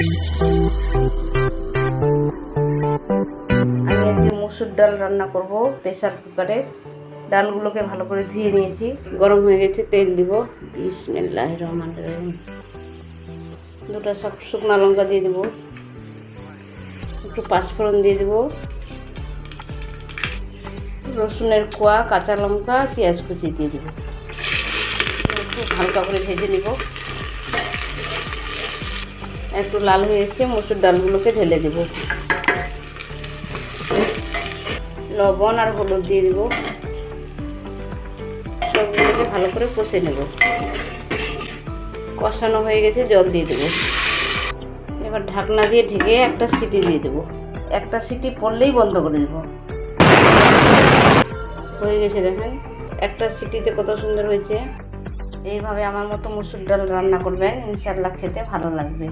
আমি আজকে মসুর ডাল রান্না করব প্রেসার কুকারে। ডালগুলোকে ভালো করে ধুয়ে নিয়েছি। গরম হয়ে গেছে, তেল দিব। বিসমিল্লাহির রহমানির রহিম। দুটো শুকনো লঙ্কা দিয়ে দেব, একটু পাঁচফোড়ন দিয়ে দেব, রসুনের কোয়া, কাঁচা লঙ্কা, পেঁয়াজ কুচি দিয়ে দেব। একটু হালকা করে ভেজে নেব। একটু লাল হয়ে এসছে, মসুর ডালগুলোকে ঢেলে দেব। লবণ আর হলুদ দিয়ে দেব। সবগুলোকে ভালো করে কষে নেব। কষানো হয়ে গেছে, জল দিয়ে দেব। এবার ঢাকনা দিয়ে ঢেকে একটা সিটি দিয়ে দেব। একটা সিটি পড়লেই বন্ধ করে দেব। হয়ে গেছে, দেখেন একটা সিটিতে কত সুন্দর হয়েছে। এইভাবে আমার মতো মসুর ডাল রান্না করবেন, ইনশাআল্লাহ খেতে ভালো লাগবে।